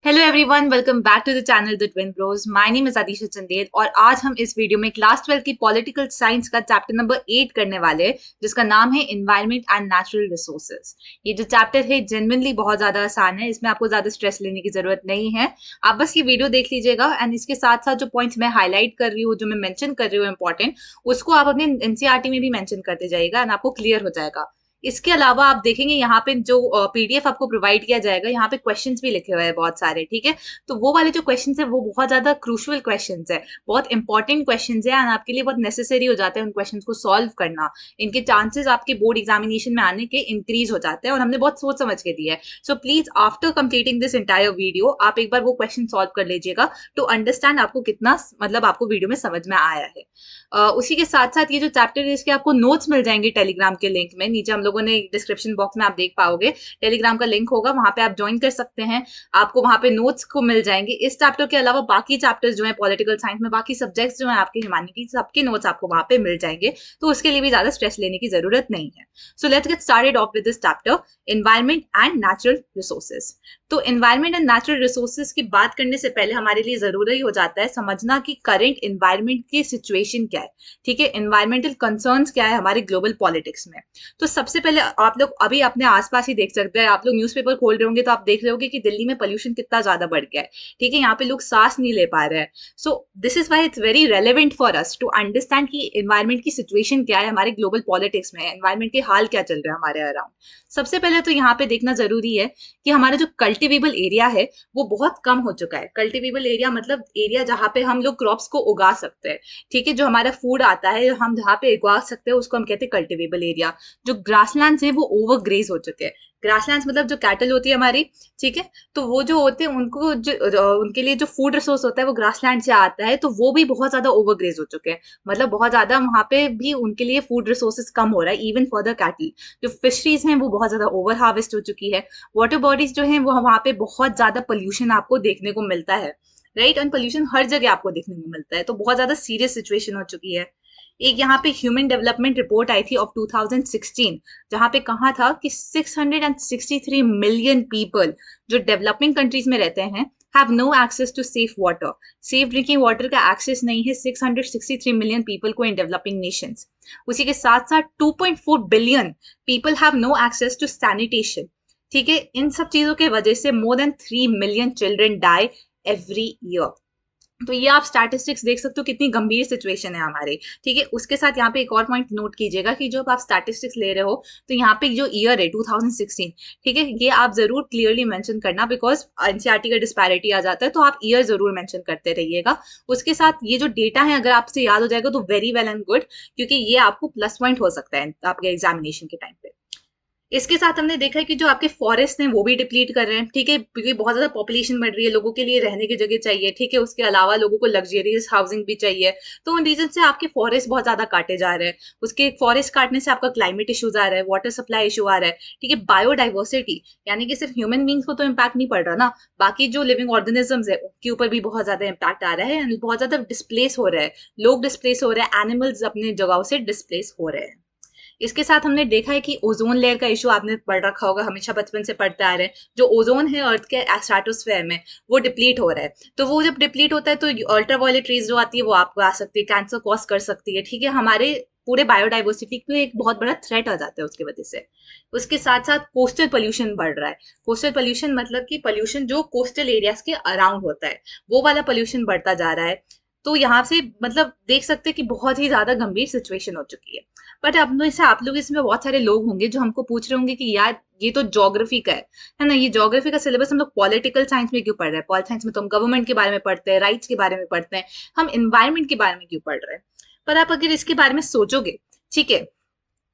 Hello everyone, welcome back to the channel the twin bros. My name is Adisha Chandel और आज हम इस video में क्लास 12 की पॉलिटिकल साइंस का चैप्टर नंबर 8 करने वाले हैं, जिसका नाम है एनवायरनमेंट एंड नेचुरल रिसोर्सेज। ये जो चैप्टर है जेन्युइनली बहुत ज्यादा आसान है, इसमें आपको ज्यादा स्ट्रेस लेने की जरूरत नहीं है। आप बस ये वीडियो देख लीजिएगा एंड इसके साथ साथ जो पॉइंट्स मैं हाईलाइट कर रही हूँ, जो मैं मेंशन कर रही हूँ इंपॉर्टेंट, उसको आप अपने एनसीईआरटी में भी मेंशन करते जाइएगा एंड आपको क्लियर हो जाएगा। इसके अलावा आप देखेंगे यहाँ पे जो पीडीएफ आपको प्रोवाइड किया जाएगा, यहाँ पे क्वेश्चंस भी लिखे हुए हैं बहुत सारे, ठीक है। तो वो वाले जो क्वेश्चंस है वो बहुत ज्यादा क्रूशियल क्वेश्चंस है, बहुत इंपॉर्टेंट क्वेश्चंस है एंड आपके लिए बहुत नेसेसरी हो जाते हैं उन क्वेश्चंस को सॉल्व करना। इनके चांसेस आपके बोर्ड एग्जामिनेशन में आने के इंक्रीज हो जाते हैं और हमने बहुत सोच समझ के दिया है। So please after completing this entire video आप एक बार वो क्वेश्चन सॉल्व कर लीजिएगा टू अंडरस्टैंड आपको कितना मतलब आपको वीडियो में समझ में आया है। उसी के साथ साथ ये जो चैप्टर है इसके आपको नोट्स मिल जाएंगे टेलीग्राम के लिंक में, नीचे हम लोगों ने डिस्क्रिप्शन बॉक्स में आप देख पाओगे टेलीग्राम का लिंक होगा, वहां पे आप ज्वाइन कर सकते हैं। आपको वहां पे नोट्स को मिल जाएंगे। इस चैप्टर के अलावा बाकी चैप्टर्स जो है पॉलिटिकल साइंस में, बाकी सब्जेक्ट्स जो है आपके ह्यूमैनिटीज, सबके नोट्स आपको वहां पे मिल जाएंगे, तो उसके लिए भी ज्यादा स्ट्रेस लेने की जरूरत नहीं है। So let's get started off with this chapter, environment and natural resources. तो एनवायरनमेंट एंड नेचुरल रिसोर्सेज की बात करने से पहले हमारे लिए जरूरी हो जाता है समझना कि करंट एनवायरनमेंट की सिचुएशन क्या है, ठीक है। एनवायरमेंटल कंसर्न्स क्या है हमारे ग्लोबल पॉलिटिक्स में। तो सबसे पहले आप लोग अभी अपने आसपास ही देख सकते हैं, आप लोग न्यूज़पेपर खोल रहे होंगे तो आप देख रहे होंगे कि दिल्ली में पोल्यूशन कितना ज्यादा बढ़ गया है, ठीक है। यहाँ पे लोग सांस नहीं ले पा रहे हैं। So this is why it's very relevant for us to understand कि एनवायरमेंट की सिचुएशन क्या है हमारे ग्लोबल पॉलिटिक्स में, एनवायरमेंट के हाल क्या चल रहा है हमारे अराउंड। सबसे पहले तो यहाँ पे देखना जरूरी है कि हमारा जो कल्टिवेबल एरिया है वो बहुत कम हो चुका है। कल्टिवेबल एरिया मतलब एरिया जहाँ पे हम लोग क्रॉप्स को उगा सकते हैं, ठीक है। जो हमारा फूड आता है हम जहाँ पे उगा सकते हैं उसको हम कहते हैं कल्टिवेबल एरिया। जो ग्रासलैंड्स है वो ओवरग्रेज हो चुके हैं। ग्रासलैंड्स मतलब जो कैटल होती है हमारी, ठीक है, तो वो जो होते हैं उनको उनके लिए जो फूड रिसोर्स होता है वो ग्रासलैंड से आता है, तो वो भी बहुत ज्यादा ओवरग्रेज हो चुके हैं। मतलब बहुत ज्यादा वहां पे भी उनके लिए फूड रिसोर्सेज कम हो रहा है, इवन फॉर द कैटल। जो फिशरीज हैं वो बहुत ज्यादा ओवर हार्वेस्ट हो चुकी है। वाटर बॉडीज जो है वो वहां पे बहुत ज्यादा पोल्यूशन आपको देखने को मिलता है, राइट। एंड पोल्यूशन हर जगह आपको देखने को मिलता है, तो बहुत ज्यादा सीरियस सिचुएशन हो चुकी है। एक यहाँ पे ह्यूमन डेवलपमेंट रिपोर्ट आई थी ऑफ 2016, जहां पे कहा था कि 663 मिलियन पीपल जो डेवलपिंग कंट्रीज में रहते हैं have no access to safe water. Safe drinking water का एक्सेस नहीं है 663 मिलियन पीपल को इन डेवलपिंग नेशंस। उसी के साथ साथ 2.4 billion people have no access to sanitation, ठीक है। इन सब चीजों के वजह से more than 3 million children die every year. तो ये आप स्टैटिस्टिक्स देख सकते हो कितनी गंभीर सिचुएशन है हमारे, ठीक है। उसके साथ यहाँ पे एक और पॉइंट नोट कीजिएगा कि जब आप स्टैटिस्टिक्स ले रहे हो तो यहाँ पे जो ईयर है 2016, ठीक है, ये आप जरूर क्लियरली मेंशन करना, बिकॉज एनसीईआरटी का डिस्पैरिटी आ जाता है, तो आप ईयर जरूर मेंशन करते रहिएगा। उसके साथ ये जो डेटा है अगर आपसे याद हो जाएगा तो वेरी वेल एंड गुड, क्योंकि ये आपको प्लस पॉइंट हो सकता है आपके एग्जामिनेशन के टाइम पे। इसके साथ हमने देखा है कि जो आपके फॉरेस्ट हैं वो भी डिप्लीट कर रहे हैं, ठीक है, क्योंकि बहुत ज्यादा पॉपुलेशन बढ़ रही है, लोगों के लिए रहने की जगह चाहिए, ठीक है। उसके अलावा लोगों को लग्जरियस हाउसिंग भी चाहिए, तो उन रीजन से आपके फॉरेस्ट बहुत ज्यादा काटे जा रहे हैं। उसके फॉरेस्ट काटने से आपका क्लाइमेट इश्यूज आ रहा है, वाटर सप्लाई इशू आ रहा है, ठीक है। बायोडाइवर्सिटी यानी कि सिर्फ ह्यूमन बींग्स को तो इम्पैक्ट नहीं पड़ रहा ना, बाकी जो लिविंग ऑर्गेनिजम्स है उनके ऊपर भी बहुत ज्यादा इम्पैक्ट आ रहा है, बहुत ज्यादा डिस्प्लेस हो रहा है, लोग डिस्प्लेस हो रहे हैं, एनिमल्स अपने जगहों से डिस्प्लेस हो रहे हैं। इसके साथ हमने देखा है कि ओजोन लेयर का इशू आपने पढ़ रखा होगा, हमेशा बचपन से पढ़ते आ रहे हैं। जो ओजोन है अर्थ के स्ट्रेटोस्फेयर में वो डिप्लीट हो रहा है, तो वो जब डिप्लीट होता है तो अल्ट्रावायलेट रेज जो आती है वो आपको आ सकती है, कैंसर कॉज कर सकती है, ठीक है। हमारे पूरे बायोडाइवर्सिटी को एक बहुत बड़ा थ्रेट आ जाता है उसकी वजह से। उसके साथ साथ कोस्टल पोल्यूशन बढ़ रहा है। कोस्टल पोल्यूशन मतलब कि पोल्यूशन जो कोस्टल एरियाज के अराउंड होता है वो वाला पोल्यूशन बढ़ता जा रहा है। तो यहाँ से मतलब देख सकते हैं कि बहुत ही ज्यादा गंभीर सिचुएशन हो चुकी है। बट अब से आप लोग इसमें बहुत सारे लोग होंगे जो हमको पूछ रहे होंगे कि यार ये तो ज्योग्राफी का है ना, ये ज्योग्राफी का सिलेबस हम लोग पॉलिटिकल साइंस में क्यों पढ़ रहे हैं? पॉलिटिकल साइंस में तो हम गवर्नमेंट के बारे में पढ़ते हैं, राइट्स के बारे में पढ़ते हैं, हम इन्वायरमेंट के बारे में क्यों पढ़ रहे हैं? पर आप अगर इसके बारे में सोचोगे, ठीक है,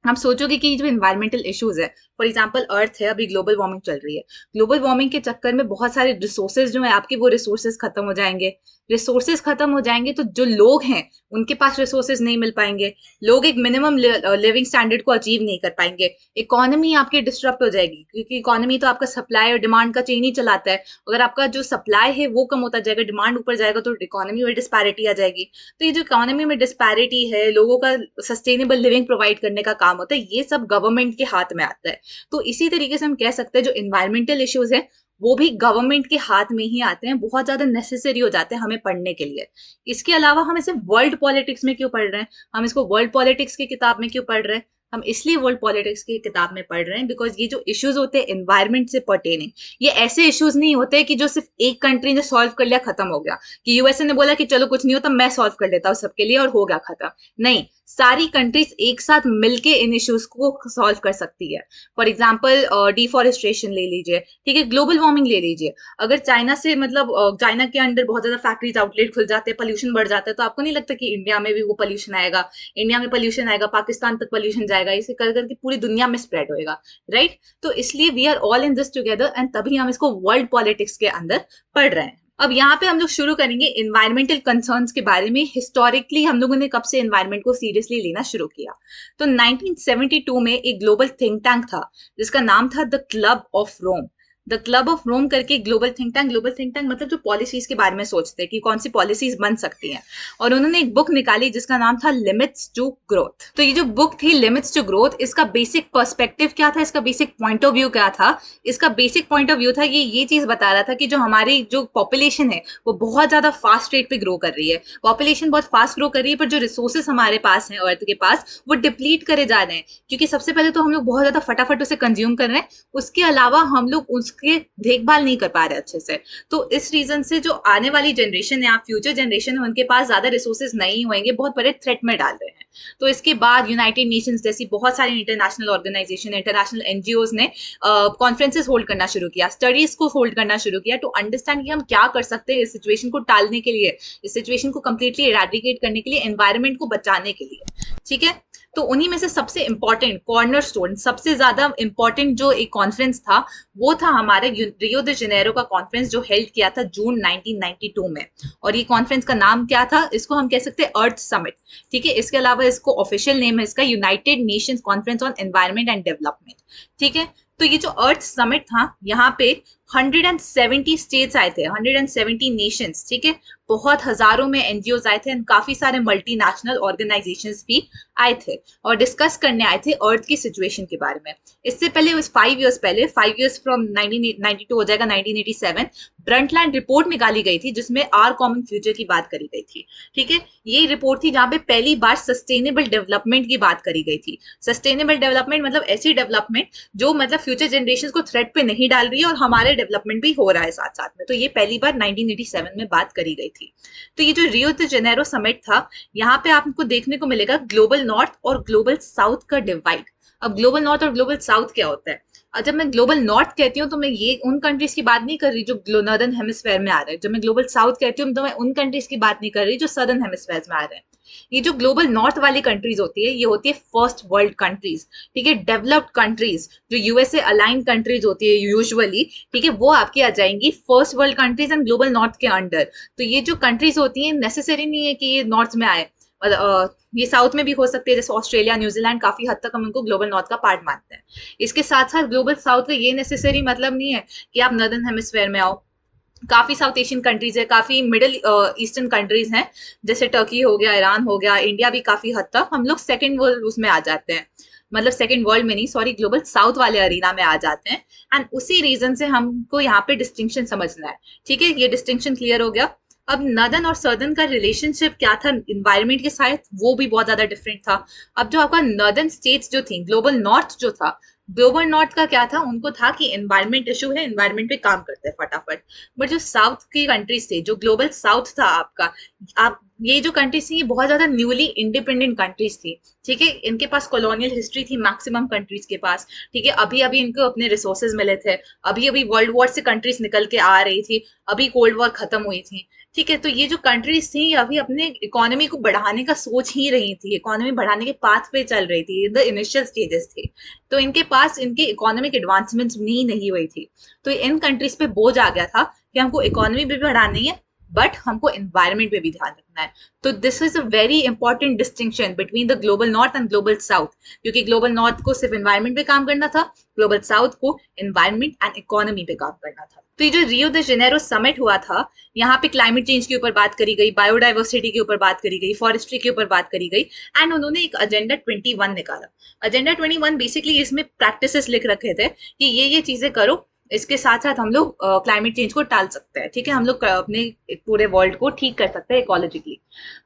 हम सोचोगे कि जो इन्वायरमेंटल इश्यूज है, फॉर एग्जांपल अर्थ है, अभी ग्लोबल वार्मिंग चल रही है, ग्लोबल वार्मिंग के चक्कर में बहुत सारे रिसोर्सेज जो है आपके वो रिसोर्सेज खत्म हो जाएंगे। रिसोर्सेज खत्म हो जाएंगे तो जो लोग हैं उनके पास रिसोर्सेज नहीं मिल पाएंगे, लोग एक मिनिमम लिविंग स्टैंडर्ड को अचीव नहीं कर पाएंगे। इकोनॉमी आपकी डिस्टर्ब हो जाएगी, क्योंकि इकोनॉमी तो आपका सप्लाई और डिमांड का चेन ही चलाता है। अगर आपका जो सप्लाई है वो कम होता जाएगा, डिमांड ऊपर जाएगा, तो इकोनॉमी में डिस्पैरिटी आ जाएगी। तो ये जो इकोनॉमी में डिस्पैरिटी है, लोगों का सस्टेनेबल लिविंग प्रोवाइड करने का काम होता है, ये सब गवर्नमेंट के हाथ में आता है। तो इसी तरीके से हम कह सकते हैं जो इन्वायरमेंटल इश्यूज है वो भी गवर्नमेंट के हाथ में ही आते हैं, बहुत ज्यादा नेसेसरी हो जाते हैं हमें पढ़ने के लिए। इसके अलावा हम इसे वर्ल्ड पॉलिटिक्स में क्यों पढ़ रहे हैं, हम इसको वर्ल्ड पॉलिटिक्स की किताब में क्यों पढ़ रहे हैं? हम इसलिए वर्ल्ड पॉलिटिक्स की किताब में पढ़ रहे हैं बिकॉज ये जो इश्यूज होते हैं एनवायरमेंट से पर्टेनिंग, ये ऐसे इश्यूज नहीं होते कि जो सिर्फ एक कंट्री ने सॉल्व कर लिया खत्म हो गया, कि यूएसए ने बोला कि चलो कुछ नहीं होता मैं सॉल्व कर लेता हूँ सबके लिए और हो गया खत्म। नहीं, सारी कंट्रीज एक साथ मिलके इन इश्यूज को सॉल्व कर सकती है। फॉर एग्जाम्पल डिफॉरेस्टेशन ले लीजिए, ठीक है, ग्लोबल वार्मिंग ले लीजिए। अगर चाइना से मतलब चाइना के अंदर बहुत ज्यादा फैक्ट्रीज आउटलेट खुल जाते हैं, पोल्यूशन बढ़ जाता है, तो आपको नहीं लगता कि इंडिया में भी वो पोल्यूशन आएगा? इंडिया में पोल्यूशन आएगा, पाकिस्तान तक पोल्यूशन जाएगा, इसे कर करके पूरी दुनिया में स्प्रेड होएगा, राइट? तो इसलिए we are all in this together and तभी हम इसको वर्ल्ड पॉलिटिक्स के अंदर पढ़ रहे हैं। अब यहाँ पे हम लोग शुरू करेंगे एनवायरमेंटल कंसर्न्स के बारे में। हिस्टोरिकली हम लोगों ने कब से एनवायरमेंट को सीरियसली लेना शुरू किया? तो 1972 में एक ग्लोबल थिंक टैंक था जिसका नाम था the club of Rome. The club of Rome करके ग्लोबल थिंक टैंक मतलब जो पॉलिसीज के बारे में सोचते हैं कि कौन सी पॉलिसीज बन सकती हैं, और उन्होंने एक बुक निकाली जिसका नाम था लिमिट्स टू ग्रोथ। तो ये जो बुक थी लिमिट्स टू ग्रोथ, इसका बेसिक पर्सपेक्टिव क्या था, इसका बेसिक पॉइंट ऑफ व्यू क्या था? इसका बेसिक पॉइंट ऑफ व्यू था ये चीज बता रहा था कि जो हमारी जो पॉपुलेशन है वो बहुत ज्यादा फास्ट रेट पे ग्रो कर रही है, पॉपुलेशन बहुत फास्ट ग्रो कर रही है, पर जो रिसोर्सेस हमारे पास हैं अर्थ के पास वो डिप्लीट करे जा रहे हैं, क्योंकि सबसे पहले तो हम लोग बहुत ज्यादा फटाफट उसे कंज्यूम कर रहे हैं, उसके अलावा हम लोग उसके देखभाल नहीं कर पा रहे अच्छे से। तो इस रीजन से जो आने वाली जनरेशन है या फ्यूचर जनरेशन है उनके पास ज्यादा रिसोर्सेज नहीं होंगे, बहुत बड़े थ्रेट में डाल रहे हैं। तो इसके बाद यूनाइटेड नेशंस जैसी बहुत सारी इंटरनेशनल ऑर्गेनाइजेशन, इंटरनेशनल एनजीओज ने कॉन्फ्रेंसेस होल्ड करना शुरू किया, स्टडीज को होल्ड करना शुरू किया टू अंडरस्टैंड कि हम क्या कर सकते हैं इस सिचुएशन को टालने के लिए, इस सिचुएशन को कंप्लीटली इरेडिकेट करने के लिए, एनवायरमेंट को बचाने के लिए, ठीक है। तो उन्हीं में से सबसे इंपॉर्टेंट कॉर्नरस्टोन, सबसे ज्यादा इंपॉर्टेंट जो एक कॉन्फ्रेंस था वो था हमारे रियो द जेनेरो का कॉन्फ्रेंस, जो हेल्ड किया था जून 1992 में। और ये कॉन्फ्रेंस का नाम क्या था? इसको हम कह सकते हैं अर्थ समिट, ठीक है। इसके अलावा इसको ऑफिशियल नेम है इसका United Nations conference on environment and development, ठीक है। तो ये जो अर्थ समिट था, यहाँ पे 170 स्टेट्स आए थे, 170 नेशंस, ठीक है। बहुत हजारों में एनजीओज आए थे, काफी सारे मल्टीनेशनल ऑर्गेनाइजेशंस भी आए थे और डिस्कस करने आए थे अर्थ की सिचुएशन के बारे में। इससे पहले 5 इयर्स पहले, 5 इयर्स फ्रॉम 1992 हो जाएगा 1987, ब्रंटलैंड रिपोर्ट निकाली गई थी जिसमें आर कॉमन फ्यूचर की बात करी गई थी, ठीक है। ये रिपोर्ट थी जहां पे पहली बार सस्टेनेबल डेवलपमेंट की बात करी गई थी। सस्टेनेबल डेवलपमेंट मतलब ऐसी डेवलपमेंट जो मतलब फ्यूचर जनरेशन को थ्रेट पे नहीं डाल रही है और हमारे डेवलपमेंट भी हो रहा है साथ साथ में। तो ये पहली बार 1987 में बात करी गई थी। तो ये जो रियो द जेनेरो समिट था, यहाँ पे आपको देखने को मिलेगा ग्लोबल नॉर्थ और ग्लोबल साउथ का डिवाइड। अब ग्लोबल नॉर्थ और ग्लोबल साउथ क्या होता है? और जब मैं ग्लोबल नॉर्थ कहती हूँ तो मैं ये उन कंट्रीज की बात नहीं कर रही जो नॉर्दर्न हेमिस्फेयर में आ रहे हैं। जब मैं ग्लोबल साउथ कहती हूँ तो मैं उन कंट्रीज की बात नहीं कर रही जो सदर्न हेमिस्फेयर में आ रहे हैं। ये जो ग्लोबल नॉर्थ वाली कंट्रीज होती है, ये होती है फर्स्ट वर्ल्ड कंट्रीज, ठीक है। डेवलप्ड कंट्रीज जो यूएसए अलाइंड कंट्रीज होती है यूजुअली, ठीक है, वो आपकी आ जाएंगी first world countries and global north के अंडर। तो ये जो कंट्रीज होती है नेसेसरी नहीं है कि ये नॉर्थ में आए, ये साउथ में भी हो सकते हैं, जैसे ऑस्ट्रेलिया, न्यूजीलैंड, काफी हद तक हम उनको ग्लोबल नॉर्थ का पार्ट मानते हैं। इसके साथ साथ ग्लोबल साउथ का ये नेसेसरी मतलब नहीं है कि आप नॉर्दर्न हेमिस्फेयर में आओ। काफी साउथ एशियन कंट्रीज है, काफी मिडिल ईस्टर्न कंट्रीज हैं, जैसे टर्की हो गया, ईरान हो गया, इंडिया भी काफी हद तक हम लोग सेकेंड वर्ल्ड उसमें आ जाते हैं, मतलब सेकेंड वर्ल्ड में नहीं, सॉरी, ग्लोबल साउथ वाले अरीना में आ जाते हैं। एंड उसी रीजन से हमको यहाँ पे डिस्टिंक्शन समझना है, ठीक है। ये डिस्टिंक्शन क्लियर हो गया। अब नॉर्दर्न और सदर्न का रिलेशनशिप क्या था एनवायरमेंट के साथ, वो भी बहुत ज्यादा डिफरेंट था। अब जो आपका नॉर्दर्न स्टेट्स जो थी, ग्लोबल नॉर्थ जो था, ग्लोबल नॉर्थ का क्या था? उनको था कि एनवायरमेंट इशू है, एनवायरमेंट पे काम करते हैं फटाफट। बट जो साउथ की कंट्रीज थे, जो ग्लोबल साउथ था आपका, आप ये जो कंट्रीज थी ये बहुत ज्यादा न्यूली इंडिपेंडेंट कंट्रीज थी, ठीक है। इनके पास कॉलोनियल हिस्ट्री थी मैक्सिमम कंट्रीज के पास, ठीक है। अभी अभी इनको अपने रिसोर्सेज मिले थे, अभी अभी वर्ल्ड वॉर से कंट्रीज निकल के आ रही थी, अभी कोल्ड वॉर खत्म हुई थी, ठीक है। तो ये जो कंट्रीज थी अभी अपने इकोनॉमी को बढ़ाने का सोच ही रही थी, इकोनॉमी बढ़ाने के पाथ पे चल रही थी, द इनिशियल स्टेजेस थे। तो इनके पास इनके इकोनॉमिक एडवांसमेंट नहीं हुई थी। तो इन कंट्रीज पे बोझ आ गया था कि हमको इकोनॉमी भी बढ़ानी है बट हमको एनवायरमेंट पे भी ध्यान रखना है। तो this is a very important distinction between the global north and global south, क्योंकि ग्लोबल नॉर्थ को सिर्फ एनवायरमेंट पे काम करना था, ग्लोबल साउथ को एनवायरमेंट एंड इकोनॉमी पे काम करना था। तो ये जो रियो द जेनेरो समिट हुआ था, यहाँ पे क्लाइमेट चेंज के ऊपर बात करी गई, बायोडाइवर्सिटी के ऊपर बात करी गई, फॉरेस्ट्री के ऊपर बात करी गई, एंड उन्होंने एक एजेंडा 21 निकाला। एजेंडा 21 बेसिकली इसमें प्रैक्टिसेस लिख रखे थे कि ये चीजें करो, इसके साथ साथ हम लोग क्लाइमेट चेंज को टाल सकते हैं, ठीक है, हम लोग अपने पूरे वर्ल्ड को ठीक कर सकते हैं इकोलॉजिकली।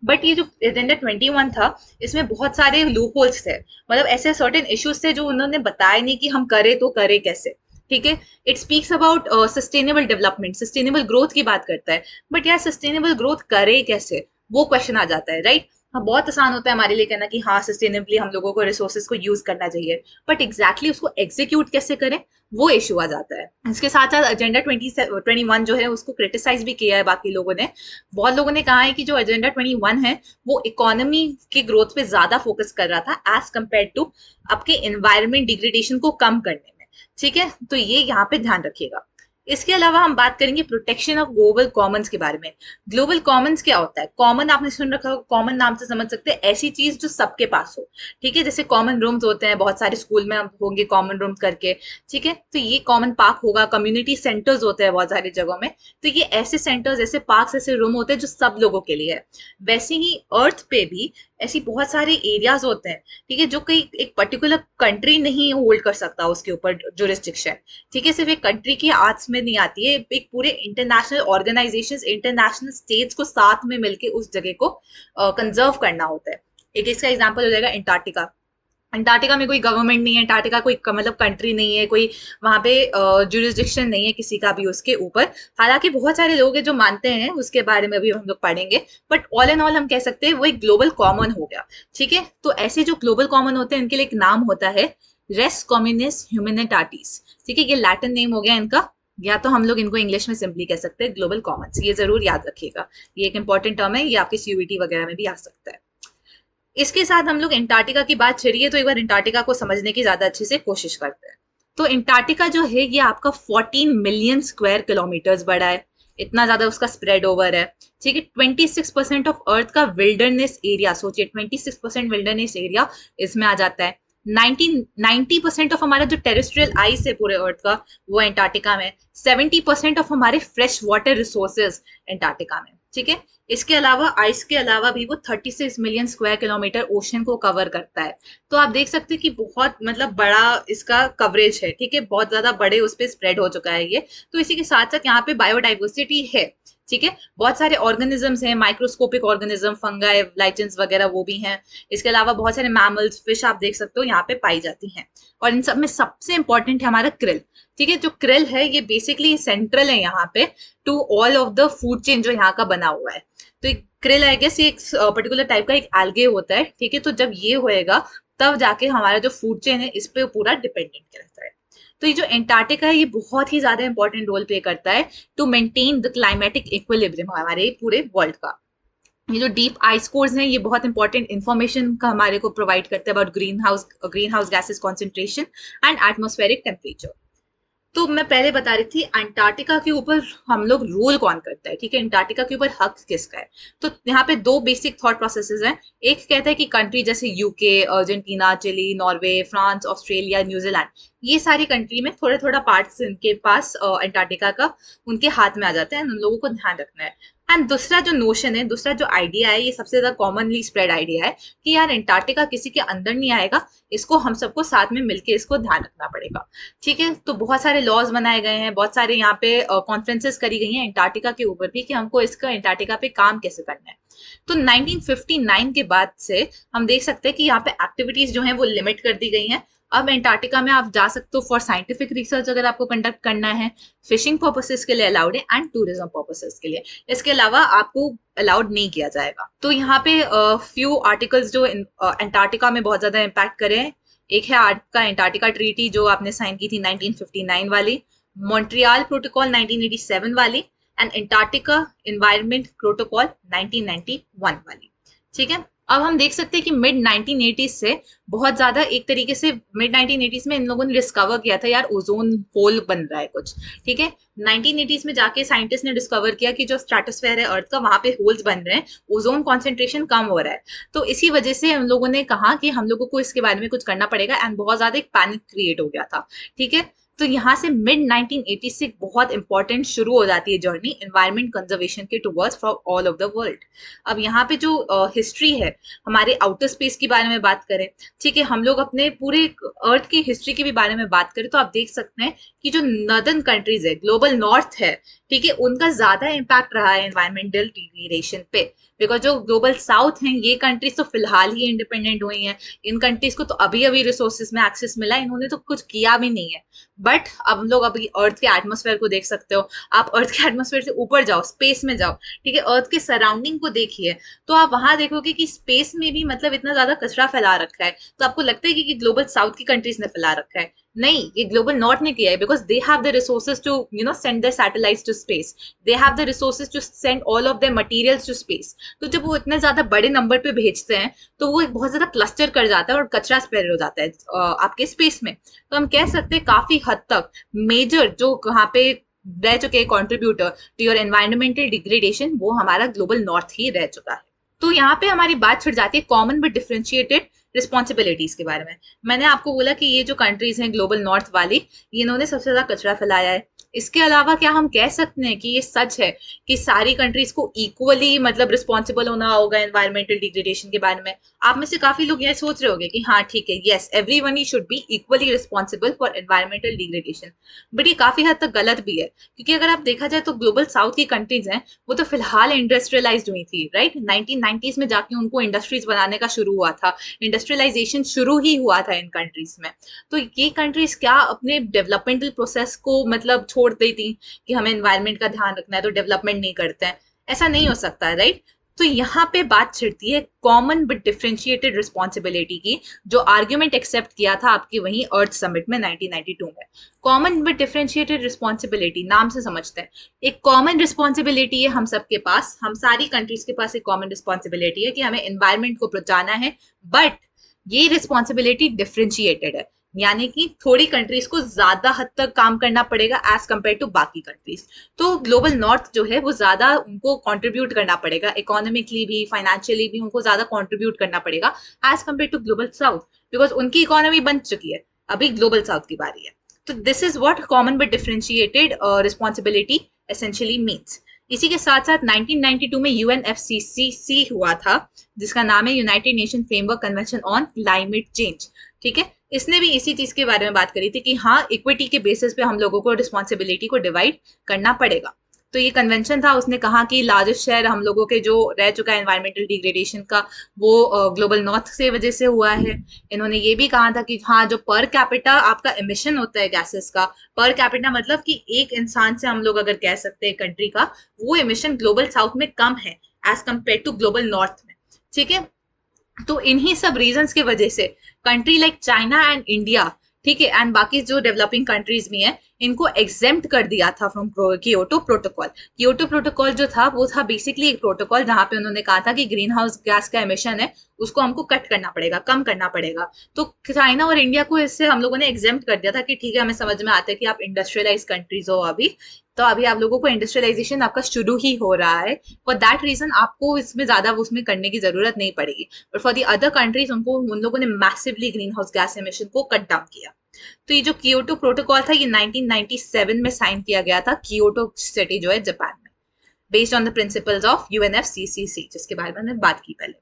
बट ये जो एजेंडा 21 था, इसमें बहुत सारे लूप होल्स थे, मतलब ऐसे सर्टेन इश्यूज थे जो उन्होंने बताया नहीं कि हम करें तो करें कैसे, ठीक है। It speaks about sustainable development, sustainable growth की बात करता है, बट यार सस्टेनेबल ग्रोथ करे कैसे, वो क्वेश्चन आ जाता है, राइट। हाँ, बहुत आसान होता है हमारे लिए कहना कि हाँ सस्टेनेबली हम लोगों को रिसोर्सेज को यूज करना चाहिए, बट एग्जैक्टली उसको एग्जीक्यूट कैसे करें, वो इशू आ जाता है। इसके साथ साथ एजेंडा 21 जो है उसको क्रिटिसाइज भी किया है बाकी लोगों ने। बहुत लोगों ने कहा है कि जो एजेंडा 21 है वो इकोनॉमी की ग्रोथ पे ज्यादा फोकस कर रहा था एज कम्पेयर टू आपके एनवायरमेंट डिग्रेडेशन को कम करने में, ठीक है, तो ये यहाँ पे ध्यान रखिएगा। इसके अलावा हम बात करेंगे प्रोटेक्शन ऑफ ग्लोबल कॉमन्स के बारे में। ग्लोबल कॉमन्स क्या होता है? कॉमन आपने सुन रखा होगा, कॉमन नाम से समझ सकते हैं ऐसी चीज जो सबके पास हो, ठीक है, जैसे कॉमन रूम्स होते हैं, बहुत सारे स्कूल में होंगे कॉमन रूम्स करके, ठीक है, तो ये कॉमन पार्क होगा, कम्युनिटी सेंटर्स होते हैं बहुत सारी जगहों में, तो ये ऐसे सेंटर्स, ऐसे पार्क्स, ऐसे रूम होते हैं जो सब लोगों के लिए है। वैसे ही अर्थ पे भी ऐसी बहुत सारे एरियाज होते हैं, ठीक है, जो कोई एक पर्टिकुलर कंट्री नहीं होल्ड कर सकता उसके ऊपर जुरिस्डिक्शन, ठीक है, सिर्फ एक कंट्री की हाथ में नहीं आती है, एक पूरे इंटरनेशनल ऑर्गेनाइजेशंस, इंटरनेशनल स्टेट्स को साथ में मिलके उस जगह को कंजर्व करना होता है। एक इसका एग्जांपल हो जाएगा अंटार्कटिका। अंटार्कटिका में कोई गवर्नमेंट नहीं है, अंटार्कटिका कोई मतलब कंट्री नहीं है, कोई वहां पे जुरिस्डिक्शन नहीं है किसी का भी उसके ऊपर। हालांकि बहुत सारे लोग हैं जो मानते हैं, उसके बारे में भी हम लोग पढ़ेंगे, बट ऑल एंड ऑल हम कह सकते हैं वो एक ग्लोबल कॉमन हो गया, ठीक है। तो ऐसे जो ग्लोबल कॉमन होते हैं इनके लिए एक नाम होता है रेस कॉम्युनिस ह्यूमैनिटाटीज, ठीक है, ये लैटिन नेम हो गया इनका, या तो हम लोग इनको इंग्लिश में सिंपली कह सकते हैं ग्लोबल कॉमन्स, ये जरूर याद रखिएगा, ये एक इंपॉर्टेंट टर्म है, ये आपके सीयूईटी वगैरह में भी आ सकता है। इसके साथ हम लोग अंटार्कटिका की बात छेड़ी है, तो एक बार अंटार्कटिका को समझने की ज्यादा अच्छे से कोशिश करते हैं। तो अंटार्कटिका जो है ये आपका 14 मिलियन स्क्वायर किलोमीटर्स बड़ा है, इतना ज्यादा उसका स्प्रेड ओवर है, ठीक है। 26% ऑफ अर्थ का विल्डरनेस एरिया, सोचिए 26% विल्डरनेस एरिया इसमें आ जाता है। 90% ऑफ हमारा जो टेरेस्ट्रियल आइस है पूरे अर्थ का वो अंटार्कटिका में, 70% ऑफ हमारे फ्रेश वाटर रिसोर्सेज अंटार्कटिका में, ठीक है। इसके अलावा आइस के अलावा भी वो 36 मिलियन स्क्वायर किलोमीटर ओशन को कवर करता है। तो आप देख सकते हैं कि बहुत मतलब बड़ा इसका कवरेज है, ठीक है, बहुत ज्यादा बड़े उस पर स्प्रेड हो चुका है ये। तो इसी के साथ साथ यहाँ पे बायोडाइवर्सिटी है, ठीक है, बहुत सारे ऑर्गेनिजम्स हैं, माइक्रोस्कोपिक ऑर्गेनिज्म, फंगाई, लाइचेंस वगैरह वो भी हैं। इसके अलावा बहुत सारे मैमल्स, फिश आप देख सकते हो यहाँ पे पाई जाती हैं। और इन सब में सबसे इंपॉर्टेंट है हमारा क्रिल, ठीक है। जो क्रिल है ये बेसिकली सेंट्रल है यहाँ पे to all of the food chain जो यहाँ का बना हुआ है। तो क्रिल आई गेस ये एक पर्टिकुलर टाइप का एक एल्गे होता है, ठीक है, तो जब ये होएगा तब जाके हमारा जो फूड चेन है इस पे पूरा डिपेंडेंट रहता है। तो ये जो अंटार्कटिका है ये बहुत ही ज्यादा इंपॉर्टेंट रोल प्ले करता है to maintain the climatic equilibrium हमारे पूरे वर्ल्ड का। ये जो डीप आइस कोर्स हैं ये बहुत इंपॉर्टेंट इन्फॉर्मेशन का हमारे को प्रोवाइड करते हैं about green house gases concentration and atmospheric temperature. तो मैं पहले बता रही थी अंटार्कटिका के ऊपर हम लोग रूल कौन करता है, ठीक है, अंटार्कटिका के ऊपर हक किसका है। तो यहाँ पे दो बेसिक थॉट प्रोसेसेस हैं। एक कहता है कि कंट्री जैसे UK, Argentina, Chile, Norway, France, Australia, New Zealand, ये सारी कंट्री में थोड़ा थोड़ा पार्ट्स इनके पास अंटार्कटिका का उनके हाथ में आ जाते हैं, उन लोगों को ध्यान रखना है। एंड दूसरा जो नोशन है, दूसरा जो आइडिया है, ये सबसे ज्यादा कॉमनली स्प्रेड आइडिया है कि यार अंटार्कटिका किसी के अंदर नहीं आएगा, इसको हम सबको साथ में मिलके इसको ध्यान रखना पड़ेगा, ठीक है। तो बहुत सारे लॉज बनाए गए हैं, बहुत सारे यहाँ पे कॉन्फ्रेंसेस करी गई हैं अंटार्कटिका के ऊपर भी कि हमको इसका अंटार्कटिका पे काम कैसे करना है। तो 1959 के बाद से हम देख सकते हैं कि यहाँ पे एक्टिविटीज जो है वो लिमिट कर दी गई हैं। अब अंटार्कटिका में आप जा सकते हो फॉर साइंटिफिक रिसर्च अगर आपको कंडक्ट करना है, फिशिंग पर्पसेस के लिए अलाउड है एंड टूरिज्म पर्पसेस के लिए, इसके अलावा आपको अलाउड नहीं किया जाएगा। तो यहाँ पे फ्यू आर्टिकल्स जो अंटार्कटिका में बहुत ज्यादा इम्पैक्ट करे हैं। एक है आपका अंटार्कटिका ट्रीटी जो आपने साइन की थी 1959 वाली, मॉन्ट्रियल प्रोटोकॉल 1987 वाली एंड अंटार्कटिका एनवायरनमेंट प्रोटोकॉल 1991 वाली, ठीक है। अब हम देख सकते हैं कि मिड 1980s से बहुत ज्यादा एक तरीके से मिड 1980s में इन लोगों ने डिस्कवर किया था यार ओजोन होल बन रहा है कुछ, ठीक है। 1980s में जाके साइंटिस्ट ने डिस्कवर किया कि जो स्ट्रेटोस्फेयर है अर्थ का वहां पे होल्स बन रहे हैं, ओजोन कॉन्सेंट्रेशन कम हो रहा है। तो इसी वजह से हम लोगों ने कहा कि हम लोगों को इसके बारे में कुछ करना पड़ेगा एंड बहुत ज्यादा एक पैनिक क्रिएट हो गया था, ठीक है। तो यहाँ से मिड 1980 से बहुत इंपॉर्टेंट शुरू हो जाती है जर्नी एनवायरमेंट कंजर्वेशन के towards from all over the world. अब यहाँ पे जो हिस्ट्री है हमारे आउटर स्पेस के बारे में बात करें, ठीक है, हम लोग अपने पूरे अर्थ की हिस्ट्री के भी बारे में बात करें तो आप देख सकते हैं कि जो नॉर्दर्न कंट्रीज है, ग्लोबल नॉर्थ है, ठीक है, उनका ज्यादा इम्पैक्ट रहा है एनवायरमेंटल डिग्रेडेशन पे। बिकॉज जो ग्लोबल साउथ हैं ये कंट्रीज तो फिलहाल ही इंडिपेंडेंट हुई हैं, इन कंट्रीज को तो अभी अभी रिसोर्सेज में एक्सेस मिला है, इन्होंने तो कुछ किया भी नहीं है। बट अब हम लोग अभी अर्थ के एटमोस्फेयर को देख सकते हो, आप अर्थ के एटमोस्फेयर से ऊपर जाओ, स्पेस में जाओ, ठीक है, अर्थ के सराउंडिंग को देखिए, तो आप वहां देखोगे कि स्पेस में भी मतलब इतना ज्यादा कचरा फैला रखा है। तो आपको लगता है कि ग्लोबल साउथ की कंट्रीज ने फैला रखा है? नहीं, ये ग्लोबल नॉर्थ ने किया है, because they have the resources to send their satellites to space, they have the resources to send all of their materials to space. तो जब वो इतने ज्यादा बड़े नंबर पे भेजते हैं तो वो एक बहुत ज्यादा क्लस्टर कर जाता है और कचरा स्प्रेड हो जाता है आपके स्पेस में। तो हम कह सकते हैं काफी हद तक मेजर जो वहां पे रह चुके हैं contributor to your environmental degradation, वो हमारा ग्लोबल नॉर्थ ही रह चुका है। तो यहाँ पे हमारी बात छिड़ जाती है कॉमन बट डिफरेंशिएटेड रिस्पॉन्सिबिलिटीज के बारे में। मैंने आपको बोला कि ये जो कंट्रीज हैं ग्लोबल नॉर्थ वाली, इन्होंने सबसे ज्यादा कचरा फैलाया है। इसके अलावा क्या हम कह सकते हैं कि ये सच है कि सारी कंट्रीज को इक्वली मतलब रिस्पॉन्सिबल होना होगा एनवायरमेंटल डिग्रेडेशन के बारे में? आप में से काफी लोग ये सोच रहे होंगे कि हाँ ठीक है, yes everyone should be equally responsible for environmental degradation. But ये काफी हद तक गलत भी है, क्योंकि अगर आप देखा जाए तो ग्लोबल साउथ की कंट्रीज हैं वो तो फिलहाल इंडस्ट्रियलाइज्ड हुई थी, राइट? 1990s में जाके उनको इंडस्ट्रीज बनाने का शुरू हुआ था, इंडस्ट्रियलाइजेशन शुरू ही हुआ था इन कंट्रीज में। तो ये कंट्रीज क्या अपने डेवलपमेंटल प्रोसेस को मतलब छोड़ देती कि हमें एनवायरमेंट का ध्यान रखना है तो डेवलपमेंट नहीं करते हैं? ऐसा नहीं हो सकता है, राइट? तो यहाँ पे बात छिड़ती है कॉमन बट डिफरेंशिएटेड रिस्पॉन्सिबिलिटी की, जो आर्ग्यूमेंट एक्सेप्ट किया था आपकी वहीं अर्थ समिट में 1992 में। कॉमन बट डिफरेंशिएटेड रिस्पॉन्सिबिलिटी नाम से समझते हैं, एक कॉमन रिस्पॉन्सिबिलिटी है हम सबके पास, हम सारी कंट्रीज के पास एक कॉमन रिस्पॉन्सिबिलिटी है कि हमें एनवायरमेंट को बचाना है। बट ये रिस्पॉन्सिबिलिटी डिफरेंशिएटेड है, यानी कि थोड़ी कंट्रीज को ज्यादा हद तक काम करना पड़ेगा एज कम्पेयर टू बाकी कंट्रीज। तो ग्लोबल नॉर्थ जो है वो ज्यादा उनको कंट्रीब्यूट करना पड़ेगा, इकोनॉमिकली भी फाइनेंशियली भी उनको ज्यादा कंट्रीब्यूट करना पड़ेगा as compare to global south, because उनकी इकोनॉमी बन चुकी है, अभी ग्लोबल साउथ की बारी है। तो this is what common but differentiated responsibility essentially means. इसी के साथ साथ 1992 में यूएनएफसीसीसी हुआ था, जिसका नाम है United nation framework convention on climate change, ठीक है। इसने भी इसी चीज के बारे में बात करी थी कि हाँ इक्विटी के बेसिस पे हम लोगों को रिस्पॉन्सिबिलिटी को डिवाइड करना पड़ेगा। तो ये कन्वेंशन था, उसने कहा कि लार्जेस्ट शेयर हम लोगों के जो रह चुका है एनवायरमेंटल डिग्रेडेशन का वो ग्लोबल नॉर्थ से वजह से हुआ है। इन्होंने ये भी कहा था कि हाँ जो पर कैपिटा आपका एमिशन होता है गैसेस का, पर कैपिटा मतलब कि एक इंसान से हम लोग अगर कह सकते हैं कंट्री का, वो एमिशन ग्लोबल साउथ में कम है as compare to global north में, ठीक है। तो इन्हीं सब रीजंस की वजह से country like China and India, ठीक है, एंड बाकी जो डेवलपिंग कंट्रीज भी हैं, इनको एग्जेम्प्ट कर दिया था from Kyoto protocol. Kyoto protocol जो था वो था बेसिकली एक प्रोटोकॉल जहां पे उन्होंने कहा था कि ग्रीन हाउस गैस का एमिशन है उसको हमको कट करना पड़ेगा, कम करना पड़ेगा। तो चाइना और इंडिया को इससे हम लोगों ने एग्जेम्प्ट कर दिया था कि ठीक है, हमें समझ में आता है कि आप इंडस्ट्रियलाइज कंट्रीज हो अभी, तो अभी आप लोगों को इंडस्ट्रियलाइजेशन आपका शुरू ही हो रहा है, फॉर दैट रीजन आपको इसमें ज्यादा उसमें करने की जरूरत नहीं पड़ेगी। But for the other countries उन लोगों ने massively green house gas emission को कट डाउन किया। तो ये जो कियोटो प्रोटोकॉल था ये 1997 में साइन किया गया था कियोटो सिटी जो है जापान में, based on the principles of UNFCCC, जिसके बारे में हमने बात की पहले।